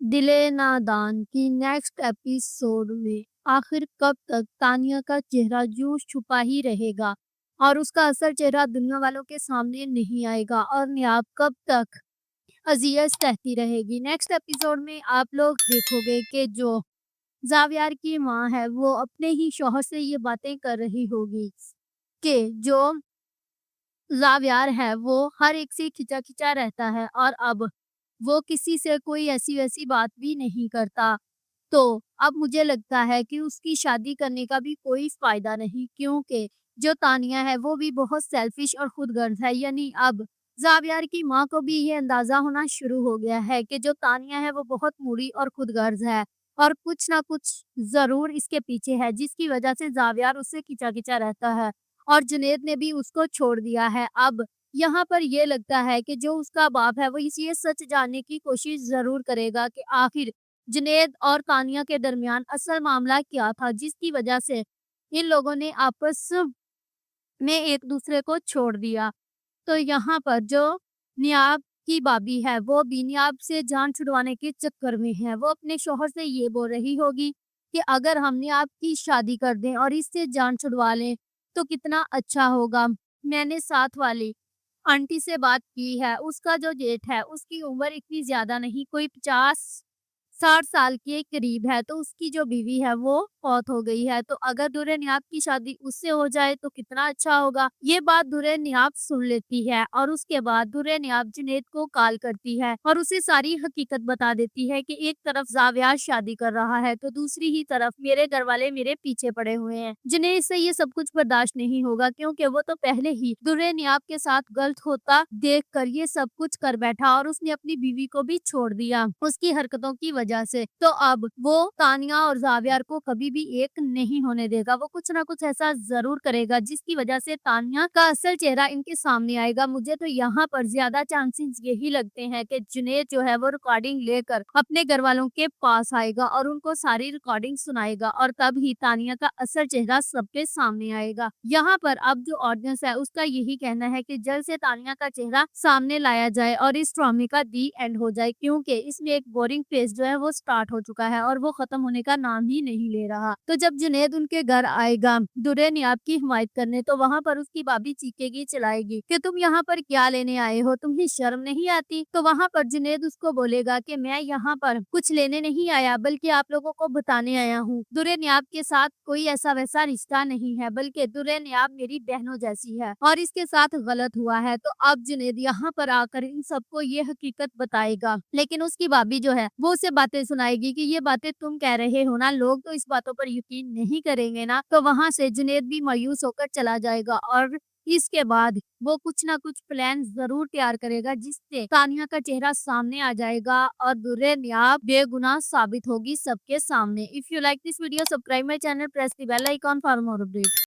दिले नादान की नेक्स्ट एपिसोड में आखिर कब तक तानिया का चेहरा यूं छुपा ही रहेगा और उसका असल चेहरा दुनिया वालों के सामने नहीं आएगा और नियाब कब तक अजियत सहती रहेगी। नेक्स्ट एपिसोड में आप लोग देखोगे कि जो जावियार की माँ है वो अपने ही शौहर से ये बातें कर रही होगी कि जो जावियार है वो हर एक से खिंचा खिंचा रहता है और अब वो किसी से कोई ऐसी वैसी बात भी नहीं करता। तो अब मुझे लगता है कि उसकी शादी करने का भी कोई फ़ायदा नहीं, क्योंकि जो तानिया है वो भी बहुत सेल्फ़िश और खुदगर्ज़ है। यानी अब ज़ावियार की माँ को भी ये अंदाज़ा होना शुरू हो गया है कि जो तानिया है वो बहुत मूडी और खुदगर्ज़ है और कुछ ना कुछ ज़रूर इसके पीछे है, जिसकी वज़ह से ज़ावियार उससे खिंचा-खिंचा रहता है और जुनैद ने भी उसको छोड़ दिया है। अब यहाँ पर ये लगता है कि जो उसका बाप है वो ये सच जानने की कोशिश ज़रूर करेगा कि आखिर जुनैद और तानिया के दरमियान असल मामला क्या था, जिसकी वजह से इन लोगों ने आपस में एक दूसरे को छोड़ दिया। तो यहाँ पर जो नियाब की भाभी है वो भी नियाब से जान छुड़वाने के चक्कर में है। वो अपने शौहर से ये बोल रही होगी कि अगर हम नियाब की शादी कर दें और इससे जान छुड़वा लें तो कितना अच्छा होगा। मैंने साथ वाली आंटी से बात की है, उसका जो जेठ है उसकी उम्र इतनी ज़्यादा नहीं, कोई 50-60 साल के करीब है, तो उसकी जो बीवी है वो फौत हो गई है। तो अगर दुर्रे नियाब की शादी उससे हो जाए तो कितना अच्छा होगा। ये बात दुर्रे नियाब सुन लेती है और उसके बाद दुर्रे नियाब जुनैद को कॉल करती है और उसे सारी हकीकत बता देती है कि एक तरफ जावियार शादी कर रहा है तो दूसरी ही तरफ मेरे घर वाले मेरे पीछे पड़े हुए हैं। जुनैद से ये सब कुछ बर्दाश्त नहीं होगा, क्योंकि वो तो पहले ही दुर्रे नियाब के साथ गलत होता देखकर ये सब कुछ कर बैठा और उसने अपनी बीवी को भी छोड़ दिया उसकी हरकतों की वजह से। तो अब वो तानिया और जावियार को कभी भी एक नहीं होने देगा। वो कुछ ना कुछ ऐसा ज़रूर करेगा जिसकी वजह से तानिया का असल चेहरा इनके सामने आएगा। मुझे तो यहाँ पर ज़्यादा चांसेस यही लगते हैं कि जुनैद जो है वो रिकॉर्डिंग लेकर अपने घरवालों के पास आएगा और उनको सारी रिकॉर्डिंग सुनाएगा और तब ही तानिया का असल चेहरा सबके सामने आएगा। यहाँ पर अब जो ऑडियंस है उसका यही कहना है कि जल्द से तानिया का चेहरा सामने लाया जाए और इस ड्रामे का दी एंड हो जाए, क्योंकि इसमें एक बोरिंग फेज जो है वो स्टार्ट हो चुका है और वो खत्म होने का नाम ही नहीं ले रहा। तो जब जुनैद उनके घर आएगा दुर्रे नियाब की हिमायत करने, तो वहां पर उसकी भाभी चीखेगी चिल्लाएगी कि तुम यहाँ पर क्या लेने आए हो, तुम्हें शर्म नहीं आती। तो वहां पर जुनैद उसको बोलेगा कि मैं यहाँ पर कुछ लेने नहीं आया बल्कि आप लोगों को बताने आया हूँ। दुर्रे नियाब के साथ कोई ऐसा वैसा रिश्ता नहीं है, बल्कि दुर्रे नियाब मेरी बहनों जैसी है और इसके साथ गलत हुआ है। तो अब जुनैद यहाँ पर आकर इन सबको ये हकीकत बताएगा, लेकिन उसकी भाभी जो है वो उसे बातें सुनाएगी कि ये बातें तुम कह रहे हो ना, लोग तो इस बातों पर यकीन नहीं करेंगे ना। तो वहां से जुनैद भी मायूस होकर चला जाएगा और इसके बाद वो कुछ ना कुछ प्लान जरूर तैयार करेगा जिससे तानिया का चेहरा सामने आ जाएगा और दुर्रे नियाब बेगुनाह साबित होगी सबके सामने। If you like this video, subscribe my channel, press the bell icon for more update.